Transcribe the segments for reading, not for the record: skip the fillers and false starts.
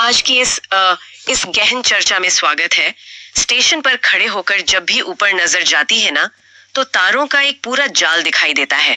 आज की इस गहन चर्चा में स्वागत है। स्टेशन पर खड़े होकर जब भी ऊपर नजर जाती है ना, तो तारों का एक पूरा जाल दिखाई देता है।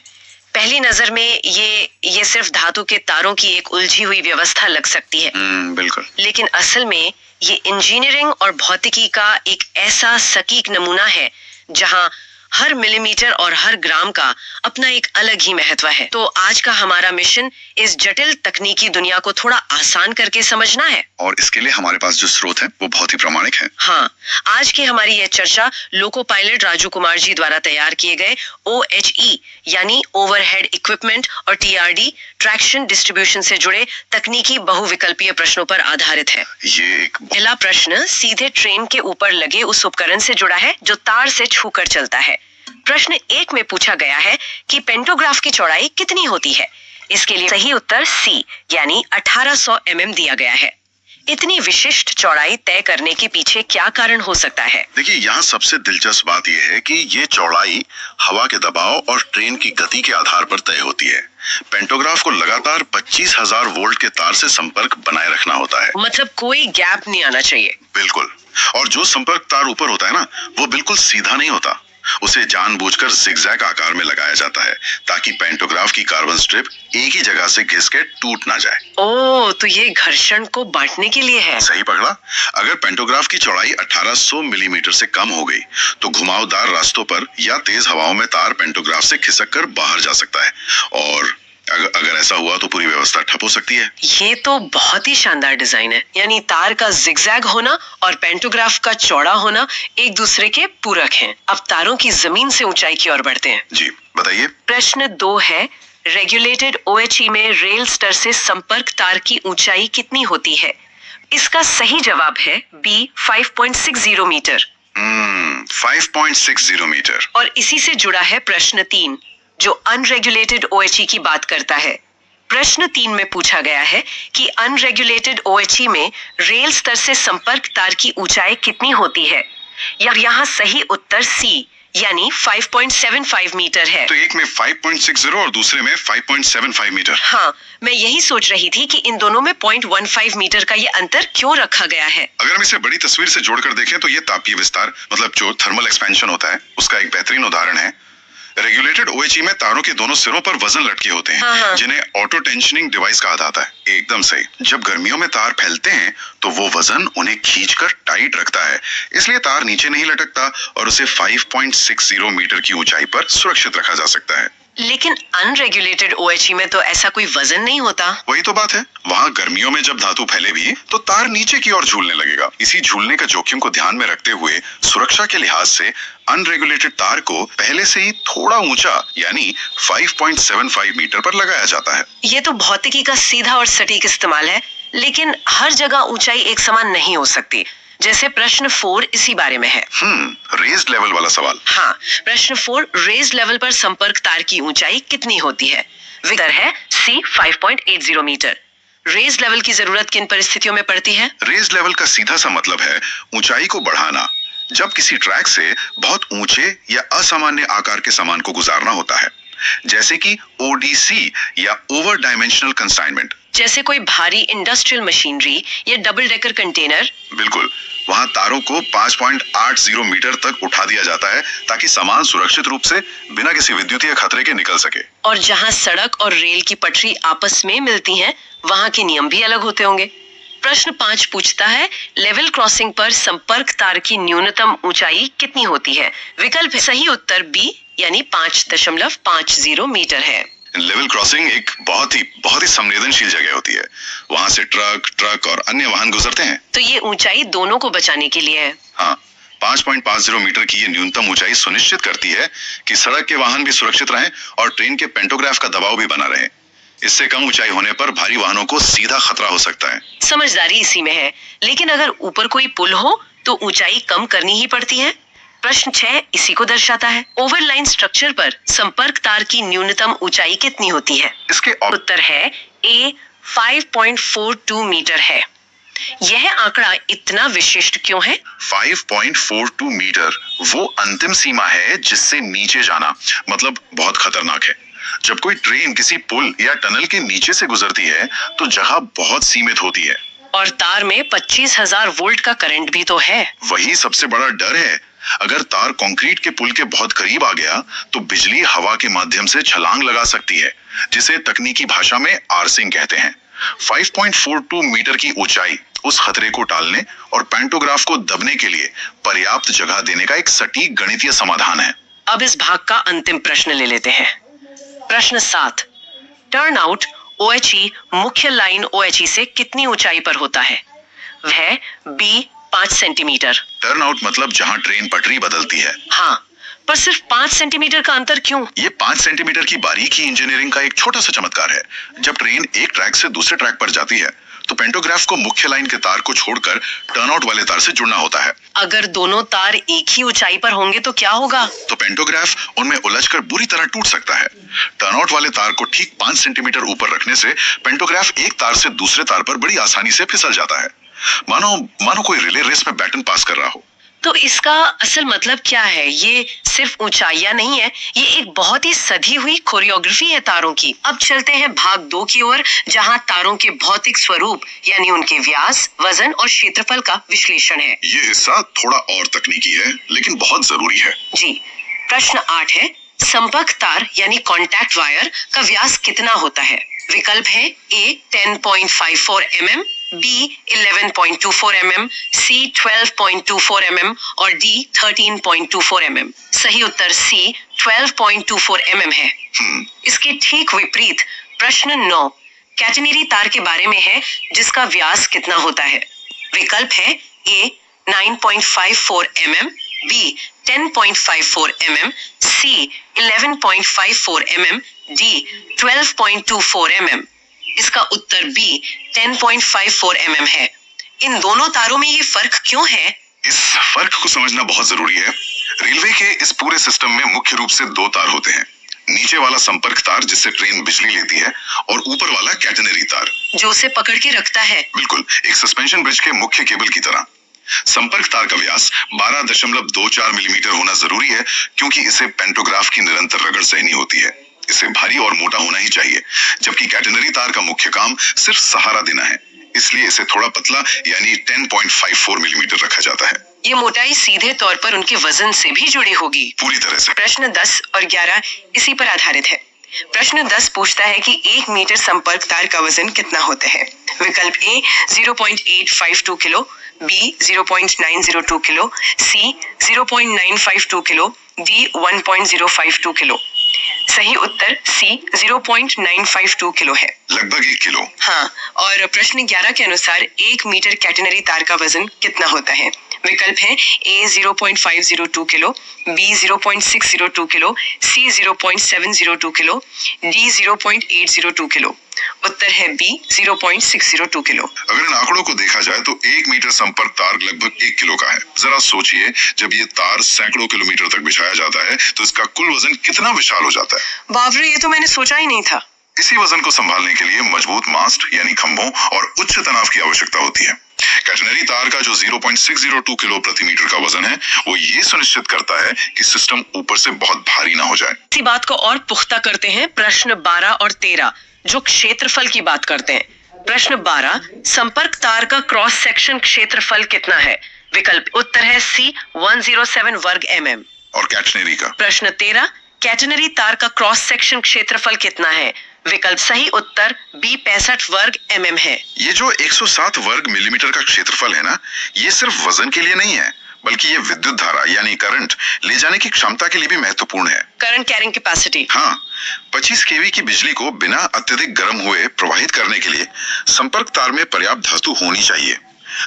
पहली नजर में ये सिर्फ धातु के तारों की एक उलझी हुई व्यवस्था लग सकती है। बिल्कुल। लेकिन असल में ये इंजीनियरिंग और भौतिकी का एक ऐसा सटीक नमूना है जहां हर मिलीमीटर और हर ग्राम का अपना एक अलग ही महत्व है। तो आज का हमारा मिशन इस जटिल तकनीकी दुनिया को थोड़ा आसान करके समझना है। और इसके लिए हमारे पास जो स्रोत है वो बहुत ही प्रामाणिक है। हाँ, आज की हमारी यह चर्चा लोको पायलट राजू कुमार जी द्वारा तैयार किए गए OHE यानी ओवरहेड इक्विपमेंट और TRD ट्रैक्शन डिस्ट्रीब्यूशन से जुड़े तकनीकी बहुविकल्पीय प्रश्नों पर आधारित है। ये एक पहला प्रश्न सीधे ट्रेन के ऊपर लगे उस उपकरण से जुड़ा है जो तार से छूकर चलता है। प्रश्न 1 में पूछा गया है कि पेंटोग्राफ की चौड़ाई कितनी होती है। इसके लिए सही उत्तर C यानी 1800 mm दिया गया है। इतनी विशिष्ट चौड़ाई तय करने के पीछे क्या कारण हो सकता है? देखिए, यहाँ सबसे दिलचस्प बात यह है कि ये चौड़ाई हवा के दबाव और ट्रेन की गति के आधार पर तय होती है। पेंटोग्राफ को लगातार 25,000 वोल्ट के तार से संपर्क बनाए रखना होता है। मतलब कोई गैप नहीं आना चाहिए। बिल्कुल। और जो संपर्क तार ऊपर होता है ना, वो बिल्कुल सीधा नहीं होता। उसे जानबूझकर जिगजैग आकार में लगाया जाता है ताकि पेंटोग्राफ की कार्बन स्ट्रिप एक ही जगह से घिस के टूट ना जाए। ओह, तो ये घर्षण को बांटने के लिए है। सही पकड़ा। अगर पेंटोग्राफ की चौड़ाई 1800 मिलीमीटर से कम हो गई तो घुमावदार रास्तों पर या तेज हवाओं में तार पेंटोग्राफ से खिसक कर बाहर जा सकता है, और अगर ऐसा हुआ तो पूरी व्यवस्था ठप हो सकती है। ये तो बहुत ही शानदार डिजाइन है। यानी तार का जिगजैग होना और पेंटोग्राफ का चौड़ा होना एक दूसरे के पूरक हैं। अब तारों की जमीन से ऊंचाई की ओर बढ़ते हैं। जी बताइए। प्रश्न 2 है, रेगुलेटेड OHE में रेल स्तर से संपर्क तार की ऊंचाई कितनी होती है? इसका सही जवाब है B 5.60 मीटर। 5.60 मीटर। और इसी से जुड़ा है प्रश्न 3 जो अनरेगुलेटेड OHE की बात करता है। प्रश्न 3 में पूछा गया है कि अनरेगुलेटेड OHE में रेल स्तर से संपर्क तार की ऊंचाई कितनी होती है। यहाँ सही उत्तर C यानी 5.75 मीटर है। तो एक में 5.60 और दूसरे में 5.75 मीटर। हाँ, मैं यही सोच रही थी कि इन दोनों में 0.15 मीटर का ये अंतर क्यों रखा गया है। अगर हम इसे बड़ी तस्वीर से जोड़कर देखें तो ये तापीय विस्तार मतलब जो थर्मल एक्सपेंशन होता है उसका एक बेहतरीन उदाहरण है। रेगुलेटेड OHE में तारों के दोनों सिरों पर वजन लटके होते हैं। हाँ। जिन्हें ऑटो टेंशनिंग डिवाइस कहा जाता है। एकदम सही। जब गर्मियों में तार फैलते हैं तो वो वजन उन्हें खींचकर टाइट रखता है, इसलिए तार नीचे नहीं लटकता और उसे 5.60 मीटर की ऊंचाई पर सुरक्षित रखा जा सकता है। लेकिन अनरेगुलेटेड OHE में तो ऐसा कोई वजन नहीं होता। वही तो बात है। वहाँ गर्मियों में जब धातु फैले भी तो तार नीचे की ओर झूलने लगेगा। इसी झूलने का जोखिम को ध्यान में रखते हुए सुरक्षा के लिहाज से अनरेगुलेटेड तार को पहले से ही थोड़ा ऊंचा यानी 5.75 मीटर पर लगाया जाता है। ये तो भौतिकी का सीधा और सटीक इस्तेमाल है, लेकिन हर जगह ऊंचाई एक समान नहीं हो सकती। जैसे प्रश्न 4 इसी बारे में है। रेज्ड लेवल वाला सवाल। हाँ, प्रश्न 4 रेज्ड लेवल पर संपर्क तार की ऊंचाई कितनी होती है? उत्तर है C 5.80 मीटर। रेज्ड लेवल की जरूरत किन परिस्थितियों में पड़ती है? रेज्ड लेवल का सीधा सा मतलब है ऊंचाई को बढ़ाना। जब किसी ट्रैक से बहुत ऊंचे या असामान्य आकार के सामान को गुजारना होता है, जैसे कि ODC या ओवर डायमेंशनल कंसाइनमेंट। जैसे कोई भारी इंडस्ट्रियल मशीनरी या डबल डेकर कंटेनर। बिल्कुल। वहाँ तारों को 5.80 मीटर तक उठा दिया जाता है ताकि सामान सुरक्षित रूप से बिना किसी विद्युतीय खतरे के निकल सके। और जहाँ सड़क और रेल की पटरी आपस में मिलती हैं, वहाँ के नियम भी अलग होते होंगे। प्रश्न 5 पूछता है, लेवल क्रॉसिंग पर संपर्क तार की न्यूनतम ऊंचाई कितनी होती है? विकल्प सही उत्तर B यानी 5.50 मीटर है। लेवल क्रॉसिंग एक बहुत ही संवेदनशील जगह होती है। वहाँ से ट्रक और अन्य वाहन गुजरते हैं। तो ये ऊंचाई दोनों को बचाने के लिए है। हाँ, 5.50 मीटर की ये न्यूनतम ऊंचाई सुनिश्चित करती है कि सड़क के वाहन भी सुरक्षित रहें और ट्रेन के पेंटोग्राफ का दबाव भी बना रहे। इससे कम ऊंचाई होने पर भारी वाहनों को सीधा खतरा हो सकता है। समझदारी इसी में है। लेकिन अगर ऊपर कोई पुल हो तो ऊंचाई कम करनी ही पड़ती है। प्रश्न 6 इसी को दर्शाता है। ओवरलाइन स्ट्रक्चर पर संपर्क तार की न्यूनतम ऊंचाई कितनी होती है? इसके उत्तर है A 5.42 मीटर है। यह आंकड़ा इतना विशिष्ट क्यों है? 5.42 मीटर वो अंतिम सीमा है जिससे नीचे जाना मतलब बहुत खतरनाक है। जब कोई ट्रेन किसी पुल या टनल के नीचे से गुजरती है तो जगह बहुत सीमित होती है। और तार में 25,000 वोल्ट का करंट भी तो है। वही सबसे बड़ा डर है। अगर तार कंक्रीट के पुल के बहुत करीब आ गया तो बिजली हवा के माध्यम से छलांग लगा सकती है, जिसे तकनीकी भाषा में आर्सिंग कहते हैं। 5.42 मीटर की ऊंचाई उस खतरे को टालने और पैंटोग्राफ को दबने के लिए पर्याप्त जगह देने का एक सटीक गणितीय समाधान है। अब इस भाग का अंतिम प्रश्न ले लेते हैं। प्रश्न 7, टर्न आउट OHE मुख्य लाइन OHE से कितनी ऊंचाई पर होता है? वह B 5 सेंटीमीटर। टर्न आउट मतलब जहां ट्रेन पटरी बदलती है। हाँ, पर सिर्फ 5 सेंटीमीटर का अंतर क्यों? ये 5 सेंटीमीटर की बारीकी इंजीनियरिंग का एक छोटा सा चमत्कार है। जब ट्रेन एक ट्रैक से दूसरे ट्रैक पर जाती है तो पेंटोग्राफ को मुख्य लाइन के तार को छोड़कर टर्नआउट वाले तार से जुड़ना होता है। अगर दोनों तार एक ही ऊंचाई पर होंगे तो क्या होगा? तो पेंटोग्राफ उनमें उलझकर बुरी तरह टूट सकता है। टर्नआउट वाले तार को ठीक 5 सेंटीमीटर ऊपर रखने से पेंटोग्राफ एक तार से दूसरे तार पर बड़ी आसानी से फिसल जाता है, मानो कोई रिले रेस में बैटन पास कर रहा हो। तो इसका असल मतलब क्या है? ये सिर्फ ऊंचाइयां नहीं है, ये एक बहुत ही सधी हुई कोरियोग्राफी है तारों की। अब चलते हैं भाग 2 की ओर, जहां तारों के भौतिक स्वरूप यानी उनके व्यास, वजन और क्षेत्रफल का विश्लेषण है। ये हिस्सा थोड़ा और तकनीकी है, लेकिन बहुत जरूरी है। जी। प्रश्न 8 है, संपर्क तार यानी कॉन्टैक्ट वायर का व्यास कितना होता है? विकल्प है A 10.54 mm, B 11.24 mm, C 12.24 mm और D 13.24 mm। सही उत्तर C 12.24 mm है। इसके ठीक विपरीत प्रश्न 9 कैटेनरी तार के बारे में है, जिसका व्यास कितना होता है? विकल्प है A 9.54 mm, B 10.54 mm, C 11.54 mm, D 12.24 mm। इसका उत्तर B 10.54 mm है। इन दोनों तारों में ये फर्क क्यों है? इस फर्क को समझना बहुत जरूरी है। रेलवे के इस पूरे सिस्टम में मुख्य रूप से 2 तार होते हैं। नीचे वाला संपर्क तार जिससे ट्रेन बिजली लेती है, और ऊपर वाला कैटेनरी तार जो उसे पकड़ के रखता है। बिल्कुल, एक सस्पेंशन ब्रिज के मुख्य केबल की तरह। संपर्क तार का व्यास 12.24 मिलीमीटर होना जरूरी है, क्योंकि इसे पेंटोग्राफ की निरंतर रगड़ सहनी होती है। इसे भारी और मोटा होना ही चाहिए, जबकि कैटेनरी तार का मुख्य काम सिर्फ सहारा देना है, इसलिए इसे थोड़ा पतला यानी 10.54 मिलीमीटर रखा जाता है। ये मोटाई सीधे तौर पर उनके वजन से भी जुड़ी होगी। पूरी तरह से। प्रश्न 10 और 11 इसी पर आधारित है। प्रश्न 10 पूछता है कि 1 मीटर संपर्क तार का वजन कितना होता है? विकल्प A 0.852 kilo, B 0.902 kilo, C 0.952 kilo, D 1.052 kilo. सही उत्तर C 0.952 किलो है, लगभग 1 किलो। हाँ, और प्रश्न 11 के अनुसार 1 मीटर कैटेनरी तार का वजन कितना होता है? विकल्प है A 0.502 kilo, B 0.602 kilo, C 0.702 kilo, D 0.802 kilo. उत्तर है B 0.602 किलो। अगर इन आंकड़ों को देखा जाए तो 1 मीटर संपर्क तार लगभग 1 किलो का है। जरा सोचिए, जब ये तार सैकड़ों किलोमीटर तक बिछाया जाता है तो इसका कुल वजन कितना विशाल हो जाता है। बाप रे, ये तो मैंने सोचा ही नहीं था। इसी वजन को संभालने के लिए मजबूत मास्ट यानी खंभों और उच्च तनाव की आवश्यकता होती है। कैटेनरी तार का जो 0.602 किलो प्रति मीटर का वजन है, वो ये सुनिश्चित करता है कि सिस्टम ऊपर से बहुत भारी ना हो जाए। इसी बात को और पुख्ता करते हैं प्रश्न 12 और 13, जो क्षेत्रफल की बात करते हैं। प्रश्न 12, संपर्क तार का क्रॉस सेक्शन क्षेत्रफल कितना है? विकल्प उत्तर है C 107 वर्ग mm। और कैटेनरी का? प्रश्न 13, कैटेनरी तार का क्रॉस सेक्शन क्षेत्रफल कितना है? विकल्प सही उत्तर B 65 वर्ग mm है। ये जो 107 वर्ग मिलीमीटर का क्षेत्रफल है ना, ये सिर्फ वजन के लिए नहीं है, बल्कि ये विद्युत धारा यानी करंट ले जाने की क्षमता के लिए भी महत्वपूर्ण है। Current carrying capacity. हाँ, 25 केवी की बिजली को बिना अत्यधिक गर्म हुए प्रवाहित करने के लिए संपर्क तार में पर्याप्त धातु होनी चाहिए।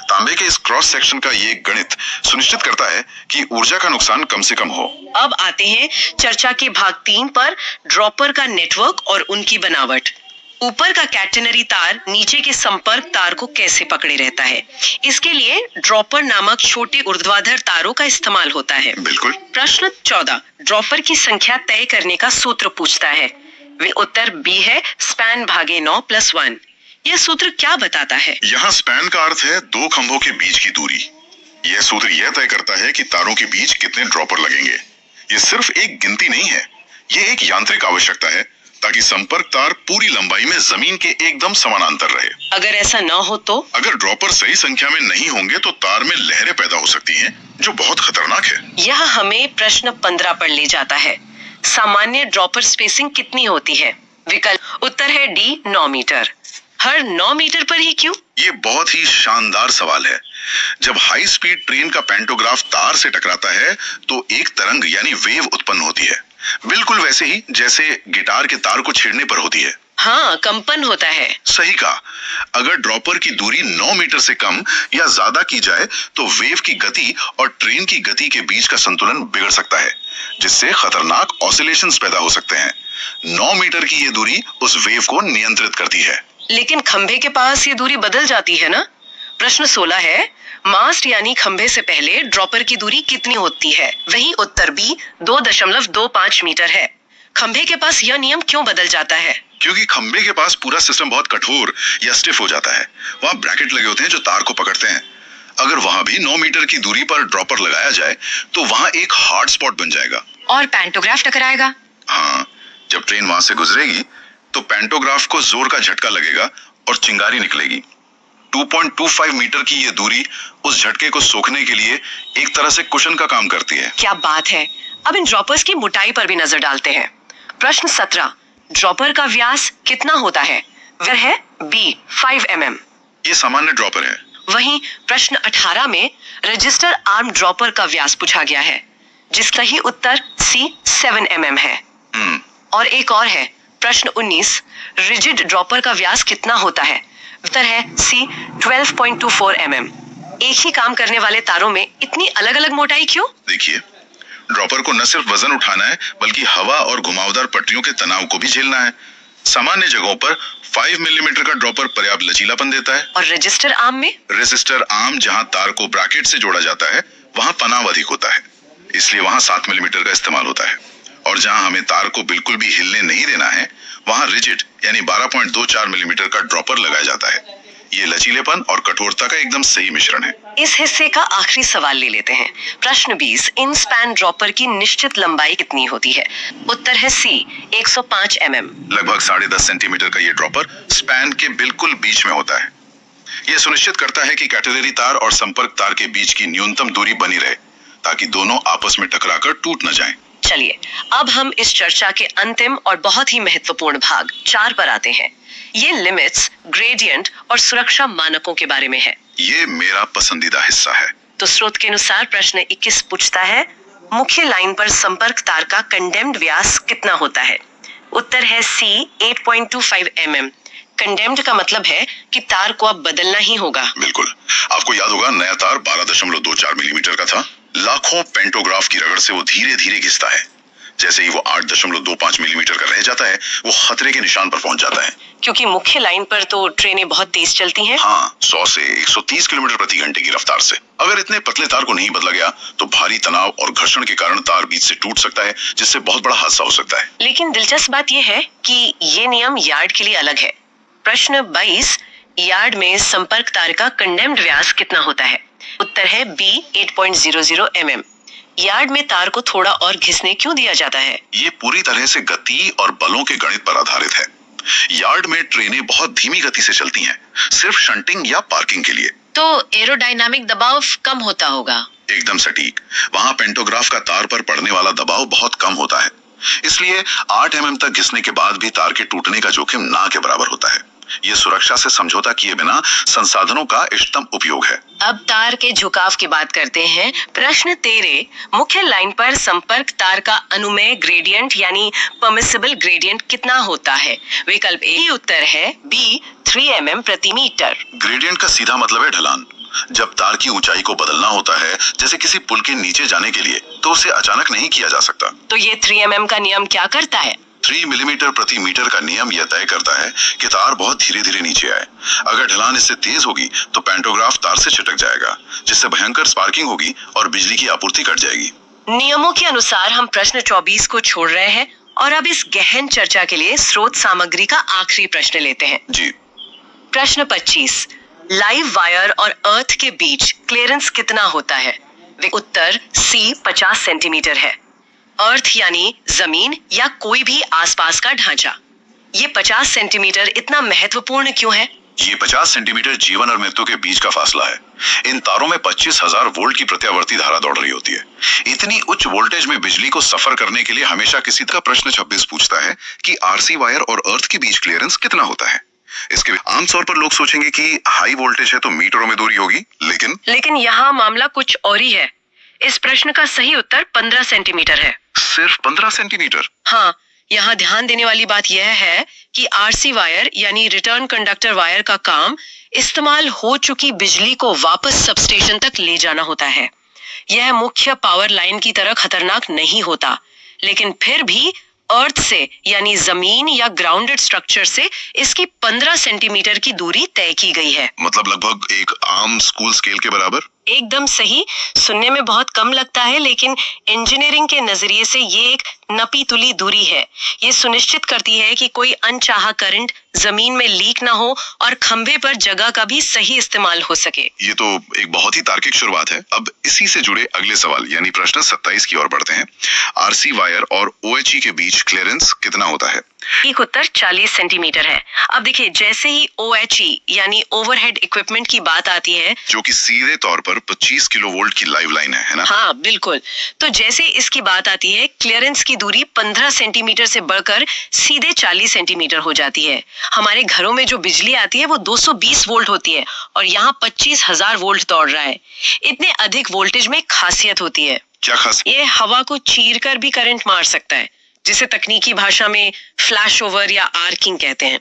तांबे के इस क्रॉस सेक्शन का ये गणित सुनिश्चित करता है कि ऊर्जा का नुकसान कम से कम हो। अब आते हैं चर्चा के भाग 3 पर, ड्रॉपर का नेटवर्क और उनकी बनावट। ऊपर का कैटेनरी तार नीचे के संपर्क तार को कैसे पकड़े रहता है? इसके लिए ड्रॉपर नामक छोटे ऊर्ध्वाधर तारों का इस्तेमाल होता है। बिल्कुल। प्रश्न 14, ड्रॉपर की संख्या तय करने का सूत्र पूछता है। वे उत्तर B है स्पैन भागे 9 + 1। यह सूत्र क्या बताता है? यहाँ स्पैन का अर्थ है 2 खंभों के बीच की दूरी। यह सूत्र यह तय करता है कि तारों के बीच कितने ड्रॉपर लगेंगे। ये सिर्फ एक गिनती नहीं है, ये एक यांत्रिक आवश्यकता है ताकि संपर्क तार पूरी लंबाई में जमीन के एकदम समानांतर रहे। अगर ऐसा न हो तो अगर ड्रॉपर सही संख्या में नहीं होंगे तो तार में लहरें पैदा हो सकती हैं, जो बहुत खतरनाक है। यह हमें प्रश्न 15 पर ले जाता है। सामान्य ड्रॉपर स्पेसिंग कितनी होती है? विकल्प उत्तर है डी 9 मीटर। हर 9 मीटर पर ही क्यों? ये बहुत ही शानदार सवाल है। जब हाई स्पीड ट्रेन का पेंटोग्राफ तार से टकराता है तो एक तरंग यानी वेव उत्पन्न होती है, बिल्कुल वैसे ही जैसे गिटार के तार को छेड़ने पर होती है। हाँ, कंपन होता है। सही कहा। अगर ड्रॉपर की दूरी 9 मीटर से कम या ज्यादा की जाए तो वेव की गति और ट्रेन की गति के बीच का संतुलन बिगड़ सकता है, जिससे खतरनाक ऑसिलेशंस पैदा हो सकते हैं। 9 मीटर की ये दूरी उस वेव को नियंत्रित करती है। लेकिन खंभे के पास ये दूरी बदल जाती है ना? प्रश्न 16 है, मास्ट यानी खंभे से पहले ड्रॉपर की दूरी कितनी होती है? वही उत्तर बी 2.25 मीटर है। खंभे के पास यह नियम क्यों बदल जाता है? क्योंकि खंभे के पास पूरा सिस्टम बहुत कठोर या स्टिफ हो जाता है। वहाँ ब्रैकेट लगे होते हैं जो तार को पकड़ते हैं। अगर वहाँ भी 9 मीटर की दूरी पर ड्रॉपर लगाया जाए तो वहाँ एक हार्ड स्पॉट बन जाएगा और पेंटोग्राफ टकराएगा। हाँ, जब ट्रेन वहाँ से गुजरेगी तो पेंटोग्राफ को जोर का झटका लगेगा और चिंगारी निकलेगी। 2.25 मीटर की ये दूरी उस झटके को सोखने के लिए एक तरह से कुशन का काम करती है। क्या बात है। अब इन ड्रॉपर्स की मोटाई पर भी नजर डालते हैं। प्रश्न 17, ड्रॉपर का व्यास कितना होता है? वह है बी 5 mm। ये सामान्य ड्रॉपर है। वहीं प्रश्न 18 में रजिस्टर आर्म ड्रॉपर का व्यास पूछा गया है, जिसका ही उत्तर सी 7 mm है। और एक और है, प्रश्न 19, रिजिड ड्रॉपर का व्यास कितना होता है? उत्तर है सी 12.24 mm। एक ही काम करने वाले तारों में इतनी अलग अलग मोटाई क्यों? देखिए, ड्रॉपर को न सिर्फ वजन उठाना है बल्कि हवा और घुमावदार पट्टियों के तनाव को भी झेलना है। सामान्य जगहों पर 5 मिलीमीटर का ड्रॉपर पर्याप्त लचीलापन देता है। और रजिस्टर आर्म में? रजिस्टर आर्म जहां तार को ब्रैकेट से जोड़ा जाता है वहां तनाव अधिक होता है, इसलिए वहां 7 मिलीमीटर का इस्तेमाल होता है। और जहां हमें तार को बिल्कुल भी हिलने नहीं देना है वहां रिजिड यानी 12.24 मिलीमीटर का ड्रॉपर लगाया जाता है। ये लचीलेपन और कठोरता का एकदम सही मिश्रण है। इस हिस्से का आखिरी सवाल ले लेते हैं। प्रश्न 20, इन स्पैन ड्रॉपर की निश्चित लंबाई कितनी होती है? उत्तर है सी 105 mm। लगभग 10.5 सेंटीमीटर का ये ड्रॉपर स्पैन के बिल्कुल बीच में होता है। यह सुनिश्चित करता है कि कैटेलरी तार और संपर्क तार के बीच की न्यूनतम दूरी बनी रहे, ताकि दोनों आपस में टकराकर टूट न जाएं। चलिए, अब हम इस चर्चा के अंतिम और बहुत ही महत्वपूर्ण भाग 4 पर आते हैं। ये लिमिट्स, ग्रेडियंट और सुरक्षा मानकों के बारे में है। ये मेरा पसंदीदा हिस्सा है। तो स्रोत के अनुसार प्रश्न 21 पूछता है, मुख्य लाइन पर संपर्क तार का कंडेम्ड व्यास कितना होता है? उत्तर है सी 8.25 mm। कंडेम्ड का मतलब है कि तार को अब बदलना ही होगा। बिल्कुल, आपको याद होगा नया तार 12.24 मिलीमीटर का था। लाखों पेंटोग्राफ की रगड़ से वो धीरे धीरे घिसता है। जैसे ही वो 8.25 मिलीमीटर का रह जाता है वो खतरे के निशान पर पहुंच जाता है। क्योंकि मुख्य लाइन पर तो ट्रेनें बहुत तेज चलती हैं। हाँ, 100 से 130 किलोमीटर प्रति घंटे की रफ्तार से। अगर इतने पतले तार को नहीं बदला गया तो भारी तनाव और घर्षण के कारण तार बीच से टूट सकता है, जिससे बहुत बड़ा हादसा हो सकता है। लेकिन दिलचस्प बात यह है कि ये नियम यार्ड के लिए अलग है। प्रश्न 22, यार्ड में संपर्क तार का कंडेम्ड व्यास कितना होता है? उत्तर है बी 8.00 mm। यार्ड में तार को थोड़ा और घिसने क्यों दिया जाता है? ये पूरी तरह से गति और बलों के गणित पर आधारित है। यार्ड में ट्रेनें बहुत धीमी गति से चलती हैं, सिर्फ शंटिंग या पार्किंग के लिए। तो एरोडायनामिक दबाव कम होता होगा। एकदम सटीक। वहां पेंटोग्राफ का तार पर पड़ने वाला दबाव बहुत कम होता है, इसलिए 8 mm तक घिसने के बाद भी तार के टूटने का जोखिम ना के बराबर होता है। ये सुरक्षा से समझौता किए बिना संसाधनों का इष्टतम उपयोग है। अब तार के झुकाव की बात करते हैं। प्रश्न 13, मुख्य लाइन पर संपर्क तार का अनुमेय ग्रेडियंट यानी परमिसिबल ग्रेडियंट कितना होता है? विकल्प ए ही उत्तर है बी 3 mm प्रति मीटर। ग्रेडियंट का सीधा मतलब है ढलान। जब तार की ऊंचाई को बदलना होता है, जैसे किसी पुल के नीचे जाने के लिए, तो उसे अचानक नहीं किया जा सकता। तो ये 3 mm का नियम क्या करता है? 3 मिलीमीटर प्रति मीटर का नियम यह तय करता है कि तार बहुत धीरे धीरे नीचे आए। अगर ढलान इससे तेज होगी तो पेंटोग्राफ तार से छिटक जाएगा, जिससे भयंकर स्पार्किंग होगी और बिजली की आपूर्ति कट जाएगी। नियमों के अनुसार हम प्रश्न 24 को छोड़ रहे हैं और अब इस गहन चर्चा के लिए स्रोत सामग्री का आखिरी प्रश्न लेते हैं। जी। प्रश्न 25, लाइव वायर और अर्थ के बीच क्लियरेंस कितना होता है? उत्तर सी 50 सेंटीमीटर है। अर्थ यानी जमीन या कोई भी आसपास का ढांचा। ये 50 सेंटीमीटर इतना महत्वपूर्ण क्यों है? ये 50 सेंटीमीटर जीवन और मृत्यु के बीच का फासला है। इन तारों में 25,000 वोल्ट की प्रत्यावर्ती धारा दौड़ रही होती है। इतनी उच्च वोल्टेज में बिजली को सफर करने के लिए हमेशा किसी का प्रश्न 26 पूछता है कि आरसी वायर और अर्थ के बीच क्लियरेंस कितना होता है। इसके आमतौर पर लोग सोचेंगे कि हाई वोल्टेज है तो मीटरों में दूरी होगी, लेकिन यहाँ मामला कुछ और ही है। इस प्रश्न का सही उत्तर 15 सेंटीमीटर है। सिर्फ 15 सेंटीमीटर? हाँ, यहाँ ध्यान देने वाली बात यह है कि आरसी वायर यानी रिटर्न कंडक्टर वायर का काम इस्तेमाल हो चुकी बिजली को वापस सबस्टेशन तक ले जाना होता है। यह मुख्य पावर लाइन की तरह खतरनाक नहीं होता, लेकिन फिर भी अर्थ से यानी जमीन या ग्राउंडेड स्ट्रक्चर से इसकी 15 सेंटीमीटर की दूरी तय की गई है। मतलब लगभग एक आम स्कूल स्केल के बराबर? एकदम सही। सुनने में बहुत कम लगता है, लेकिन इंजीनियरिंग के नजरिए से ये एक नपी तुली दूरी है। ये सुनिश्चित करती है कि कोई अनचाहा करंट जमीन में लीक ना हो और खंभे पर जगह का भी सही इस्तेमाल हो सके। ये तो एक बहुत ही तार्किक शुरुआत है। अब इसी से जुड़े अगले सवाल यानी प्रश्न 27 की ओर बढ़ते हैं। आरसी वायर और ओएचई के बीच क्लियरेंस कितना होता है? एक उत्तर 40 सेंटीमीटर है। अब देखिए, जैसे ही ओएचई यानी ओवरहेड इक्विपमेंट की बात आती है, जो कि सीधे तौर पर 25 किलोवोल्ट की लाइव लाइन है ना? हाँ बिल्कुल। तो जैसे इसकी बात आती है, क्लियरेंस की दूरी 15 सेंटीमीटर से बढ़कर सीधे 40 सेंटीमीटर हो जाती है। हमारे घरों में जो बिजली आती है वो 220 वोल्ट होती है और यहाँ 25,000 वोल्ट दौड़ रहा है। इतने अधिक वोल्टेज में खासियत होती है। क्या खासियत? ये हवा को चीर कर भी करंट मार सकता है, जिसे तकनीकी भाषा में फ्लैश ओवर या आर्किंग कहते हैं।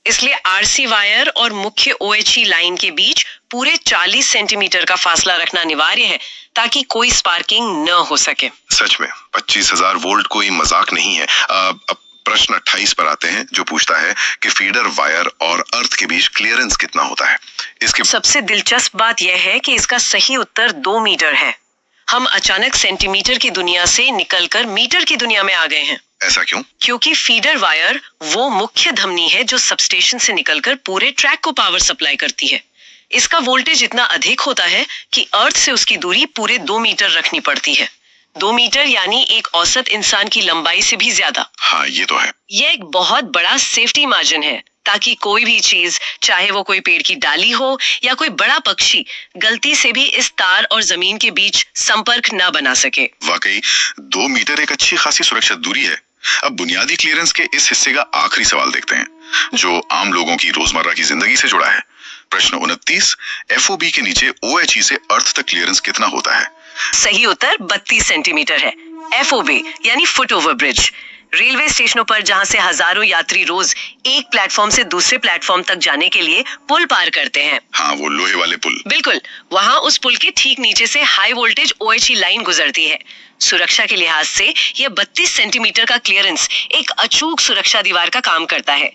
इसलिए आरसी वायर और मुख्य ओएचई लाइन के बीच पूरे 40 सेंटीमीटर का फासला रखना अनिवार्य है ताकि कोई स्पार्किंग न हो सके। सच में 25,000 वोल्ट कोई मजाक नहीं है। अब प्रश्न 28 पर आते हैं, जो पूछता है कि फीडर वायर और अर्थ के बीच क्लियरेंस कितना होता है। इसकी सबसे दिलचस्प बात यह है कि इसका सही उत्तर 2 मीटर है। हम अचानक सेंटीमीटर की दुनिया से निकलकर मीटर की दुनिया में आ गए हैं। ऐसा क्यों? क्योंकि फीडर वायर वो मुख्य धमनी है जो सबस्टेशन से निकलकर पूरे ट्रैक को पावर सप्लाई करती है। इसका वोल्टेज इतना अधिक होता है कि अर्थ से उसकी दूरी पूरे 2 मीटर रखनी पड़ती है। 2 मीटर यानी एक औसत इंसान की लंबाई से भी ज्यादा। हाँ, ये तो है। यह एक बहुत बड़ा सेफ्टी मार्जिन है ताकि कोई भी चीज, चाहे वो कोई पेड़ की डाली हो या कोई बड़ा पक्षी, गलती से भी इस तार और जमीन के बीच संपर्क न बना सके। वाकई 2 मीटर एक अच्छी खासी सुरक्षित दूरी है। अब बुनियादी क्लियरेंस के इस हिस्से का आखिरी सवाल देखते हैं, जो आम लोगों की रोजमर्रा की जिंदगी से जुड़ा है। प्रश्न 29, एफओबी के नीचे ओएचई से अर्थ तक क्लियरेंस कितना होता है? सही उत्तर 32 सेंटीमीटर है। एफओबी यानी फुट ओवर ब्रिज। रेलवे स्टेशनों पर जहां से हजारों यात्री रोज एक प्लेटफॉर्म से दूसरे प्लेटफॉर्म तक जाने के लिए पुल पार करते हैं। हाँ, वो लोहे वाले पुल। बिल्कुल, वहां उस पुल के ठीक नीचे से हाई वोल्टेज ओएचई लाइन गुजरती है। सुरक्षा के लिहाज से यह 32 सेंटीमीटर का क्लियरेंस एक अचूक सुरक्षा दीवार का काम करता है।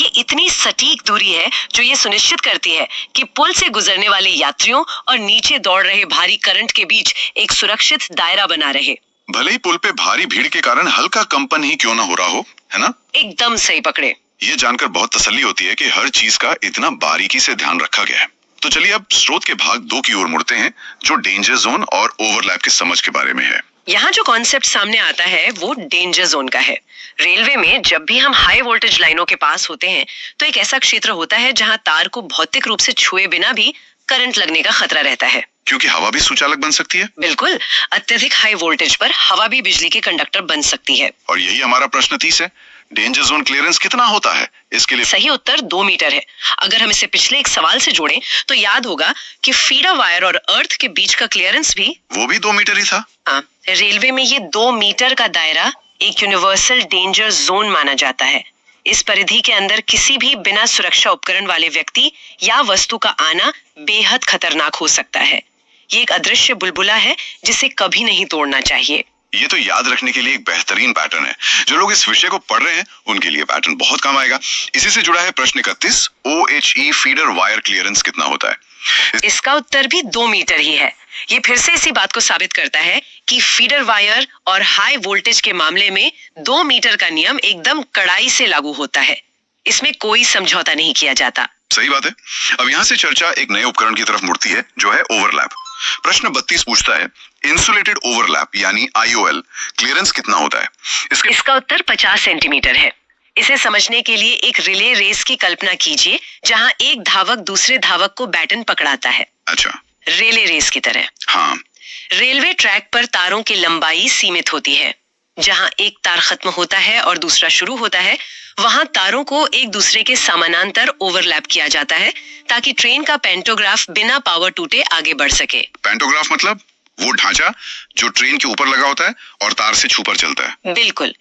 ये इतनी सटीक दूरी है जो ये सुनिश्चित करती है कि पुल से गुजरने वाले यात्रियों और नीचे दौड़ रहे भारी करंट के बीच एक सुरक्षित दायरा बना रहे। भले ही पुल पे भारी भीड़ के कारण हल्का कंपन ही क्यों ना हो रहा हो, है ना? एकदम सही पकड़े। ये जानकर बहुत तसल्ली होती है कि हर चीज का इतना बारीकी से ध्यान रखा गया है। तो चलिए अब स्रोत के भाग 2 की ओर मुड़ते हैं, जो डेंजर जोन और ओवरलैप की समझ के बारे में है। यहाँ जो कॉन्सेप्ट सामने आता है वो डेंजर जोन का है। रेलवे में जब भी हम हाई वोल्टेज लाइनों के पास होते हैं तो एक ऐसा क्षेत्र होता है जहाँ तार को भौतिक रूप से छुए बिना भी करंट लगने का खतरा रहता है। क्योंकि हवा भी सुचालक बन सकती है। बिल्कुल, अत्यधिक हाई वोल्टेज पर हवा भी बिजली के कंडक्टर बन सकती है। और यही हमारा प्रश्न 30 है, डेंजर जोन क्लियरेंस कितना होता है? इसके लिए सही उत्तर 2 मीटर है। अगर हम इसे पिछले एक सवाल से जोड़ें तो याद होगा कि फीडर वायर और अर्थ के बीच का क्लियरेंस भी 2 मीटर ही था। हाँ, रेलवे में ये 2 मीटर का दायरा एक यूनिवर्सल डेंजर जोन माना जाता है। इस परिधि के अंदर किसी भी बिना सुरक्षा उपकरण वाले व्यक्ति या वस्तु का आना बेहद खतरनाक हो सकता है। ये एक अदृश्य बुलबुला है जिसे कभी नहीं तोड़ना चाहिए। ये तो याद रखने के लिए एक बेहतरीन पैटर्न है। जो लोग इस विषय को पढ़ रहे हैं उनके लिए पैटर्न बहुत काम आएगा। इसी से जुड़ा है प्रश्न 31, ओएचई फीडर वायर क्लियरेंस कितना होता है? इसका उत्तर भी 2 मीटर ही है। ये फिर से इसी बात को साबित करता है कि फीडर वायर और हाई वोल्टेज के मामले में 2 मीटर का नियम एकदम कड़ाई से लागू होता है। इसमें कोई समझौता नहीं किया जाता। सही बात है। अब यहाँ से चर्चा एक नए उपकरण की तरफ मुड़ती है, जो है ओवरलैप। प्रश्न 32 पूछता है, इंसुलेटेड ओवरलैप यानी आईओएल क्लियरेंस कितना होता है? इसका उत्तर 50 सेंटीमीटर है। इसे समझने के लिए एक रिले रेस की कल्पना कीजिए जहां एक धावक दूसरे धावक को बैटन पकड़ाता है। अच्छा। रिले रेस की तरह। हाँ। रेलवे ट्रैक पर तारों की लंबाई सीमित होती है। जहां एक तार खत्म होता है और दूसरा शुरू होता है, वहां तारों को एक दूसरे के समानांतर ओवरलैप किया जाता है ताकि ट्रेन का पेंटोग्राफ बिना पावर टूटे आगे बढ़ सके। पेंटोग्राफ मतलब वो ढांचा जो ट्रेन के ऊपर लगा होता है और तार से छूकर चलता है। बिल्कुल।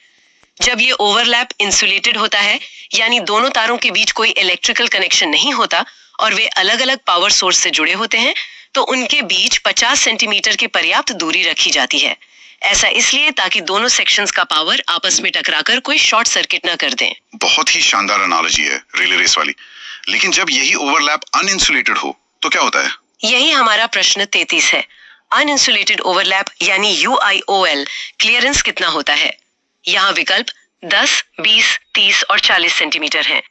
जब ये ओवरलैप इंसुलेटेड होता है, यानी दोनों तारों के बीच कोई इलेक्ट्रिकल कनेक्शन नहीं होता और वे अलग अलग पावर सोर्स से जुड़े होते हैं, तो उनके बीच 50 सेंटीमीटर की पर्याप्त दूरी रखी जाती है। ऐसा इसलिए ताकि दोनों सेक्शंस का पावर आपस में टकराकर कोई शॉर्ट सर्किट न कर दें। बहुत ही शानदार एनालॉजी है रिले रेस वाली। लेकिन जब यही ओवरलैप अनइंसुलेटेड हो तो क्या होता है? यही हमारा प्रश्न 33 है। अनइंसुलेटेड ओवरलैप यानी UIOL क्लियरेंस कितना होता है? यहाँ विकल्प 10, 20, 30 और 40 सेंटीमीटर हैं।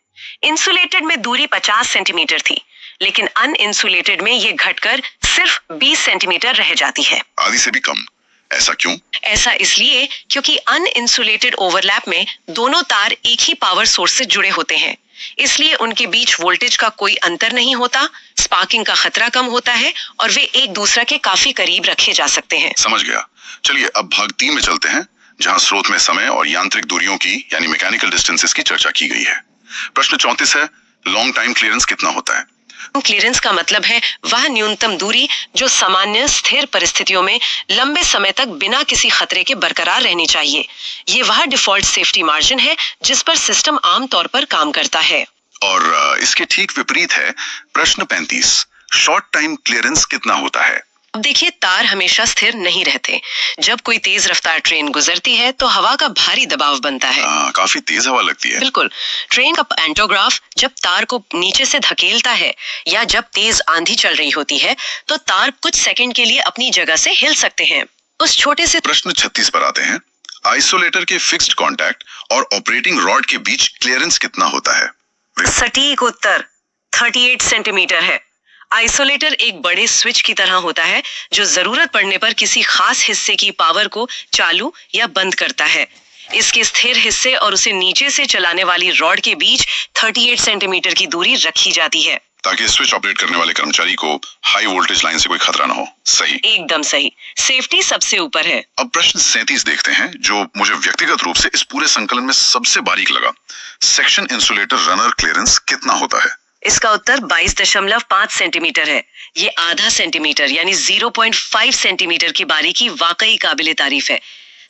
इंसुलेटेड में दूरी 50 सेंटीमीटर थी, लेकिन अनइंसुलेटेड में ये घटकर सिर्फ 20 सेंटीमीटर रह जाती है। आधी से भी कम। ऐसा क्यों? ऐसा इसलिए क्योंकि अनइंसुलेटेड ओवरलैप में दोनों तार एक ही पावर सोर्स से जुड़े होते हैं, इसलिए उनके बीच वोल्टेज का कोई अंतर नहीं होता, स्पार्किंग का खतरा कम होता है और वे एक दूसरे के काफी करीब रखे जा सकते हैं। समझ गया। चलिए अब भाग 3 में चलते हैं, जहां स्रोत में समय और यांत्रिक दूरियों की यानी मैकेनिकल डिस्टेंसेस की चर्चा की गई है। प्रश्न 34 है, लॉन्ग टाइम क्लियरेंस कितना होता है? क्लियरेंस का मतलब है वह न्यूनतम दूरी जो सामान्य स्थिर परिस्थितियों में लंबे समय तक बिना किसी खतरे के बरकरार रहनी चाहिए। ये वह डिफॉल्ट सेफ्टी मार्जिन है जिस पर सिस्टम आमतौर पर काम करता है। और इसके ठीक विपरीत है प्रश्न 35, शॉर्ट टाइम क्लियरेंस कितना होता है? अब देखिए, तार हमेशा स्थिर नहीं रहते। जब कोई तेज रफ्तार ट्रेन गुजरती है तो हवा का भारी दबाव बनता है। काफी तेज हवा लगती है। बिल्कुल। ट्रेन का पेंटोग्राफ जब तार को नीचे से धकेलता है या जब तेज आंधी चल रही होती है तो तार कुछ सेकंड के लिए अपनी जगह से हिल सकते हैं। उस छोटे से प्रश्न 36 पर आते हैं, आइसोलेटर के फिक्स्ड कांटेक्ट और ऑपरेटिंग रॉड के बीच क्लियरेंस कितना होता है? सटीक उत्तर 38 सेंटीमीटर है। आइसोलेटर एक बड़े स्विच की तरह होता है जो जरूरत पड़ने पर किसी खास हिस्से की पावर को चालू या बंद करता है। इसके स्थिर हिस्से और उसे नीचे से चलाने वाली रॉड के बीच 38 सेंटीमीटर की दूरी रखी जाती है ताकि स्विच ऑपरेट करने वाले कर्मचारी को हाई वोल्टेज लाइन से कोई खतरा न हो। सही। एकदम सही। सेफ्टी सबसे ऊपर है। अब प्रश्न 37 देखते हैं, जो मुझे व्यक्तिगत रूप से इस पूरे संकलन में सबसे बारीक लगा। सेक्शन इंसुलेटर रनर क्लियरेंस कितना होता है? इसका उत्तर 22.5 सेंटीमीटर है। ये आधा सेंटीमीटर यानी 0.5 सेंटीमीटर की बारीकी वाकई काबिले तारीफ है।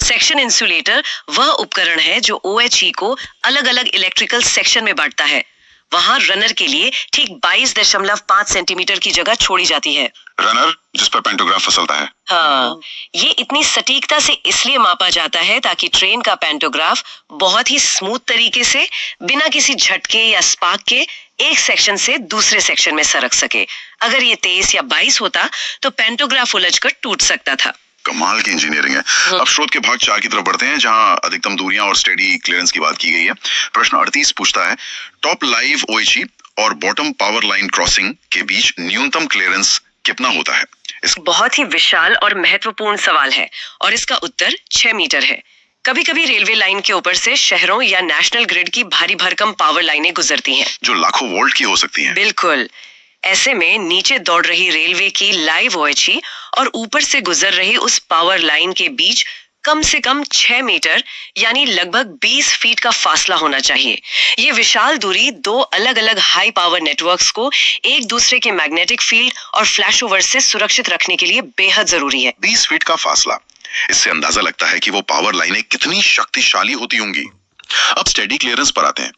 सेक्शन इंसुलेटर वह उपकरण है जो OHE को अलग अलग इलेक्ट्रिकल सेक्शन में बांटता है। वहां रनर के लिए ठीक 22.5 सेंटीमीटर की जगह छोड़ी जाती है। रनर जिस पर पेंटोग्राफ फिसलता है। हाँ, ये इतनी सटीकता से इसलिए मापा जाता है ताकि ट्रेन का पेंटोग्राफ बहुत ही स्मूथ तरीके से बिना किसी झटके या स्पार्क के एक सेक्शन से दूसरे सेक्शन में सरक सके। अगर ये 23 या 22 होता तो पेंटोग्राफ उलझकर टूट सकता था। कमाल की इंजीनियरिंग है। अब स्रोत के भाग 4 की तरफ बढ़ते हैं, जहां अधिकतम दूरियां और स्टेडी क्लियरेंस की बात की गई है। प्रश्न 38 पूछता है, टॉप लाइव OHE और बॉटम पावर लाइन क्रॉसिंग के बीच न्यूनतम क्लियरेंस कितना होता है? बहुत ही विशाल और महत्वपूर्ण सवाल है और इसका उत्तर 6 मीटर है। कभी कभी रेलवे लाइन के ऊपर से शहरों या नेशनल ग्रिड की भारी भरकम पावर लाइनें गुजरती हैं, जो लाखों वोल्ट की हो सकती हैं। बिल्कुल। ऐसे में नीचे दौड़ रही रेलवे की लाइव OHE और ऊपर से गुजर रही उस पावर लाइन के बीच कम से कम 6 मीटर यानी लगभग 20 फीट का फासला होना चाहिए। ये विशाल दूरी दो अलग अलग हाई पावर नेटवर्क्स को एक दूसरे के मैग्नेटिक फील्ड और फ्लैशओवर से सुरक्षित रखने के लिए बेहद जरूरी है। 20 फीट का फासला, इससे अंदाजा लगता है कि वो पावर लाइनें कितनी शक्तिशाली होती होंगी। अब स्टेडी क्लियरेंस पर आते हैं।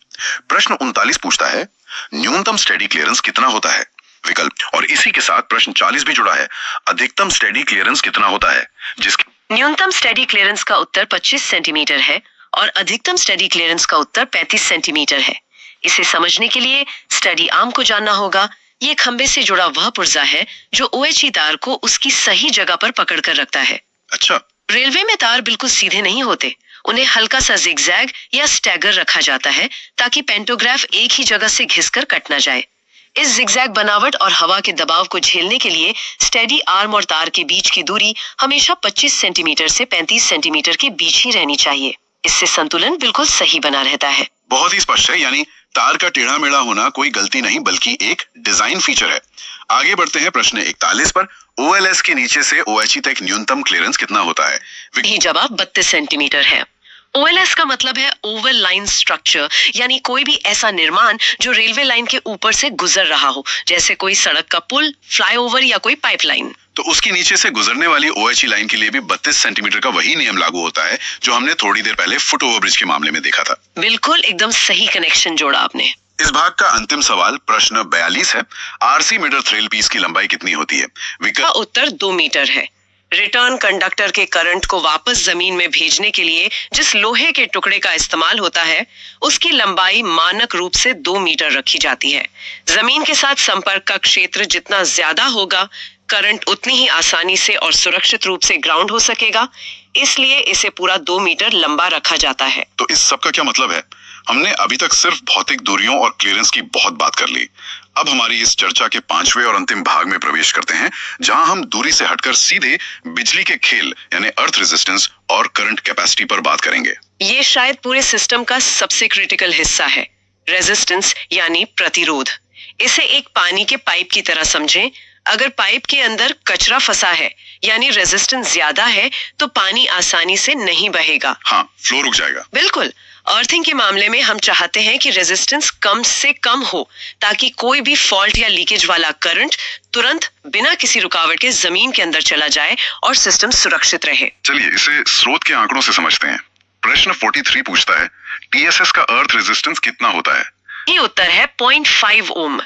प्रश्न 39 पूछता है, न्यूनतम स्टेडी क्लियरेंस कितना होता है? विकल्प। और इसी के साथ प्रश्न 40 भी जुड़ा है, अधिकतम स्टेडी क्लियरेंस कितना होता है? जिसकी न्यूनतम स्टेडी क्लियरेंस का उत्तर 25 सेंटीमीटर है और अधिकतम स्टेडी क्लियरेंस का उत्तर 35 सेंटीमीटर है। इसे समझने के लिए स्टेडी आर्म को जानना होगा। ये खंबे से जुड़ा वह पुर्जा है जो OHE तार को उसकी सही जगह पर पकड़ कर रखता है। अच्छा। रेलवे में तार बिल्कुल सीधे नहीं होते, उन्हें हल्का सा जिगजैग या स्टैगर रखा जाता है ताकि पेंटोग्राफ एक ही जगह से घिसकर कट न जाए। इस जिगजैग बनावट और हवा के दबाव को झेलने के लिए स्टेडी आर्म और तार के बीच की दूरी हमेशा 25 सेंटीमीटर से 35 सेंटीमीटर के बीच ही रहनी चाहिए। इससे संतुलन बिल्कुल सही बना रहता है। बहुत ही स्पष्ट है, यानी तार का टेढ़ा मेढ़ा होना कोई गलती नहीं बल्कि एक डिजाइन फीचर है। आगे बढ़ते हैं प्रश्न 41 पर। OLS के नीचे से OHE तक न्यूनतम क्लियरेंस कितना होता है? ही जवाब 32 सेंटीमीटर है। OLS का मतलब है ओवल लाइन स्ट्रक्चर, यानी कोई भी ऐसा निर्माण जो रेलवे लाइन के ऊपर से गुजर रहा हो, जैसे कोई सड़क का पुल, फ्लाईओवर या कोई पाइपलाइन। तो उसके नीचे से गुजरने वाली OHE लाइन के लिए भी 32 सेंटीमीटर का वही नियम लागू होता है जो हमने थोड़ी देर पहले फुट ओवर ब्रिज के मामले में देखा था। बिल्कुल, एकदम सही कनेक्शन जोड़ा आपने। इस भाग का अंतिम सवाल प्रश्न 42 है। RC मीटर थ्रेल पीस की लंबाई कितनी होती है? विकल्प उत्तर 2 मीटर है। रिटर्न कंडक्टर के करंट को वापस जमीन में भेजने के लिए जिस लोहे के टुकड़े का इस्तेमाल होता है, उसकी लंबाई मानक रूप से 2 मीटर रखी जाती है। जमीन के साथ संपर्क का क्षेत्र जितना ज्यादा होगा, करंट उतनी ही आसानी से और सुरक्षित रूप से ग्राउंड हो सकेगा, इसलिए इसे पूरा 2 मीटर लंबा रखा जाता है। तो इस सब का क्या मतलब है? हमने अभी तक सिर्फ भौतिक दूरियों और क्लियरेंस की बहुत बात कर ली। अब हमारी इस चर्चा के 5वें और अंतिम भाग में प्रवेश करते हैं, जहां हम दूरी से हटकर सीधे बिजली के खेल यानी अर्थ रेजिस्टेंस और करंट कैपेसिटी पर बात करेंगे। ये शायद पूरे सिस्टम का सबसे क्रिटिकल हिस्सा है, रेजिस्टेंस यानी प्रतिरोध। इसे एक पानी के पाइप की तरह समझें। अगर पाइप के अंदर कचरा फंसा है, यानी रेजिस्टेंस ज्यादा है, तो पानी आसानी से नहीं बहेगा। हाँ, फ्लो रुक जाएगा। बिल्कुल। अर्थिंग के मामले में हम चाहते हैं कि रेजिस्टेंस कम से कम हो, ताकि कोई भी फॉल्ट या लीकेज वाला करंट तुरंत बिना किसी रुकावट के जमीन के अंदर चला जाए और सिस्टम सुरक्षित रहे। चलिए इसे स्रोत के आंकड़ों से समझते हैं। प्रश्न 43 पूछता है, TSS का अर्थ रेजिस्टेंस कितना होता है? ये उत्तर है 0.5 ओम।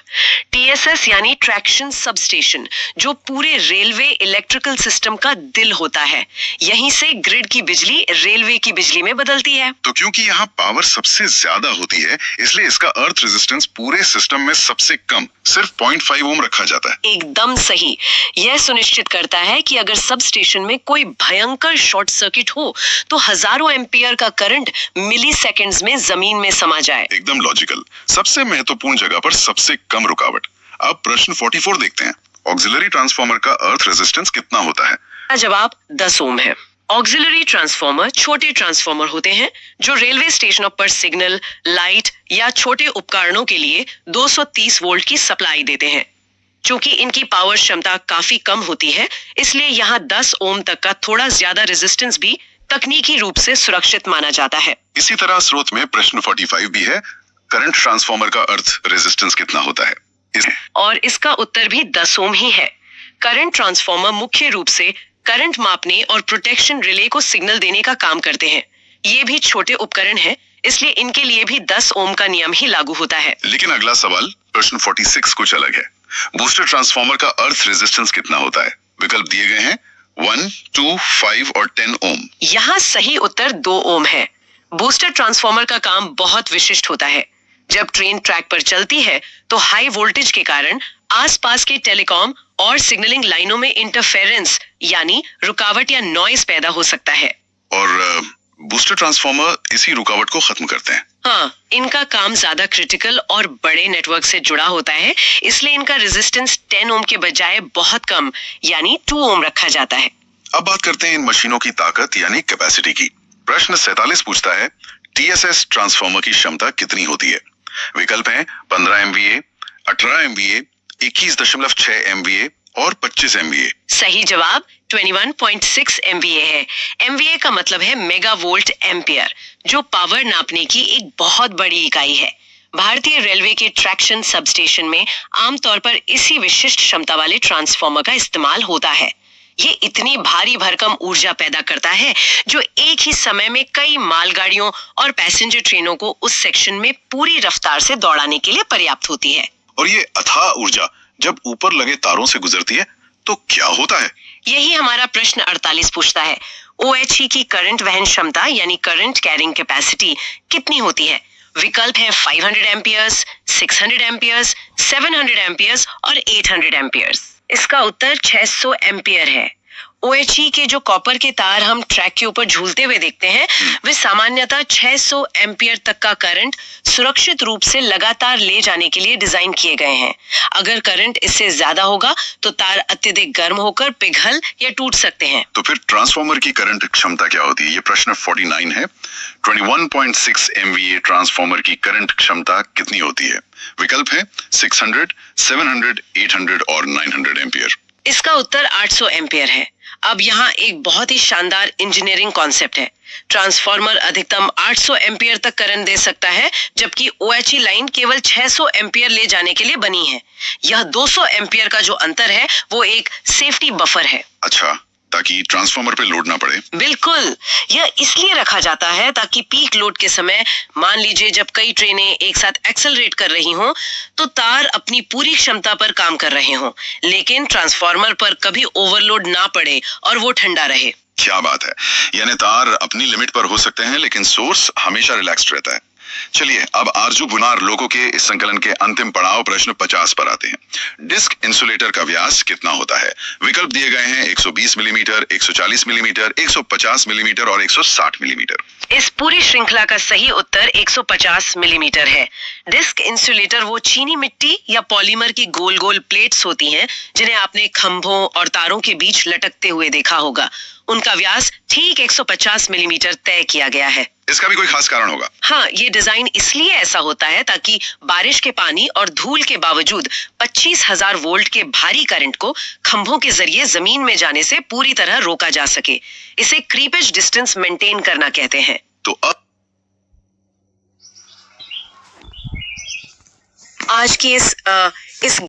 TSS यानी ट्रैक्शन सबस्टेशन, जो पूरे रेलवे इलेक्ट्रिकल सिस्टम का दिल होता है। यहीं से ग्रिड की बिजली रेलवे की बिजली में बदलती है। तो क्योंकि यहाँ पावर सबसे ज्यादा होती है, इसलिए इसका अर्थ रेजिस्टेंस पूरे सिस्टम में सबसे कम सिर्फ 0.5 ओम रखा जाता है। एकदम सही। यह सुनिश्चित करता है कि अगर सब स्टेशन में कोई भयंकर शॉर्ट सर्किट हो, तो हजारों एम्पियर का करंट मिली सेकेंड्स में जमीन में समा जाए। एकदम लॉजिकल। सबसे महत्वपूर्ण जगह पर सबसे कम रुकावट। अब प्रश्न 44 देखते हैं। ऑक्सिलरी ट्रांसफार्मर का अर्थ रेजिस्टेंस कितना होता है? जवाब 10 ओम है। ऑक्सिलरी ट्रांसफार्मर छोटे ट्रांसफार्मर होते हैं जो रेलवे स्टेशनों पर सिग्नल, लाइट या छोटे उपकरणों के लिए 230 वोल्ट की सप्लाई देते हैं। चूंकि इनकी पावर क्षमता काफी कम होती है, इसलिए यहाँ 10 ओम तक का थोड़ा ज्यादा रेजिस्टेंस भी तकनीकी रूप से सुरक्षित माना जाता है। इसी तरह स्रोत में प्रश्न 45 भी है। करंट ट्रांसफार्मर का अर्थ रेजिस्टेंस कितना होता है? और इसका उत्तर भी 10 ओम ही है। करंट ट्रांसफार्मर मुख्य रूप से करंट मापने और प्रोटेक्शन रिले को सिग्नल देने का काम करते हैं। ये भी छोटे उपकरण हैं, इसलिए इनके लिए भी 10 ओम का नियम ही लागू होता है। लेकिन अगला सवाल प्रश्न 46 कुछ अलग है। बूस्टर ट्रांसफार्मर का अर्थ रेजिस्टेंस कितना होता है? विकल्प दिए गए हैं 1, 2, 5 और 10 ओम। यहाँ सही उत्तर 2 ओम है। बूस्टर ट्रांसफार्मर का काम बहुत विशिष्ट होता है। जब ट्रेन ट्रैक पर चलती है, तो हाई वोल्टेज के कारण आसपास के टेलीकॉम और सिग्नलिंग लाइनों में इंटरफेरेंस यानी रुकावट या नॉइज पैदा हो सकता है। और बूस्टर ट्रांसफार्मर इसी रुकावट को खत्म करते हैं। हाँ, इनका काम ज्यादा क्रिटिकल और बड़े नेटवर्क से जुड़ा होता है, इसलिए इनका रेजिस्टेंस 10 ओम के बजाय बहुत कम यानी 2 ओम रखा जाता है। अब बात करते हैं इन मशीनों की ताकत यानी कैपेसिटी की। प्रश्न 47 पूछता है, TSS ट्रांसफार्मर की क्षमता कितनी होती है? विकल्प हैं 15 MVA, 18 MVA, 21.6 MVA और 25 MVA। सही जवाब 21.6 MVA है। MVA का मतलब है मेगा वोल्ट एम्पियर, जो पावर नापने की एक बहुत बड़ी इकाई है। भारतीय रेलवे के ट्रैक्शन सबस्टेशन में आमतौर पर इसी विशिष्ट क्षमता वाले ट्रांसफार्मर का इस्तेमाल होता है। ये इतनी भारी भरकम ऊर्जा पैदा करता है जो एक ही समय में कई मालगाड़ियों और पैसेंजर ट्रेनों को उस सेक्शन में पूरी रफ्तार से दौड़ाने के लिए पर्याप्त होती है। और ये अथाह ऊर्जा जब ऊपर लगे तारों से गुजरती है तो क्या होता है? यही हमारा प्रश्न 48 पूछता है। OHE की करंट वहन क्षमता यानी करंट कैरिंग कैपेसिटी कितनी होती है? विकल्प है 500 एम्पियर्स, 600 एम्पियर्स, 700 एम्पियर्स और 800 एम्पियर्स। इसका उत्तर 600 एम्पियर है। OHE के जो कॉपर के तार हम ट्रैक के ऊपर झूलते हुए देखते हैं, वे सामान्यतः 600 एम्पियर तक का करंट सुरक्षित रूप से लगातार ले जाने के लिए डिजाइन किए गए हैं। अगर करंट इससे ज्यादा होगा तो तार अत्यधिक गर्म होकर पिघल या टूट सकते हैं। तो फिर ट्रांसफार्मर की करंट क्षमता क्या होती है? ये प्रश्न 49 है। 21.6 MVA ट्रांसफार्मर की करंट क्षमता कितनी होती है? विकल्प है 600, 700, 800 और 900 एम्पियर। इसका उत्तर 800 एम्पियर है। अब यहाँ एक बहुत ही शानदार इंजीनियरिंग कॉन्सेप्ट है। ट्रांसफार्मर अधिकतम 800 एम्पियर तक करंट दे सकता है, जबकि OHE लाइन केवल 600 एम्पियर ले जाने के लिए बनी है। यह 200 एम्पियर का जो अंतर है वो एक सेफ्टी बफर है। अच्छा, ताकि ट्रांसफार्मर पे लोड ना पड़े। बिल्कुल, यह इसलिए रखा जाता है ताकि पीक लोड के समय, मान लीजिए जब कई ट्रेनें एक साथ एक्सेलरेट कर रही हों, तो तार अपनी पूरी क्षमता पर काम कर रहे हों, लेकिन ट्रांसफार्मर पर कभी ओवरलोड ना पड़े और वो ठंडा रहे। क्या बात है, यानी तार अपनी लिमिट पर हो सकते हैं लेकिन सोर्स हमेशा रिलैक्स्ड रहता है। चलिए अब आरजू बुनार लोगों के इस संकलन के अंतिम पड़ाव प्रश्न 50 पर आते हैं। डिस्क इंसुलेटर का व्यास कितना होता है? विकल्प दिए गए हैं 120 मिलीमीटर, 140 मिलीमीटर, 150 मिलीमीटर और 160 मिलीमीटर। इस पूरी श्रृंखला का सही उत्तर 150 मिलीमीटर है। डिस्क इंसुलेटर वो चीनी मिट्टी या पॉलीमर की गोल गोल प्लेट्स होती हैं, जिन्हें आपने खंभों और तारों के बीच लटकते हुए देखा होगा। उनका व्यास ठीक 150 मिलीमीटर तय किया गया है। इसका भी कोई खास कारण होगा? हाँ, ये डिजाइन इसलिए ऐसा होता है ताकि बारिश के पानी और धूल के बावजूद 25,000 वोल्ट के भारी करंट को खंभों के जरिए जमीन में जाने से पूरी तरह रोका जा सके। इसे क्रीपेज डिस्टेंस मेंटेन करना कहते हैं। तो अब आज की इस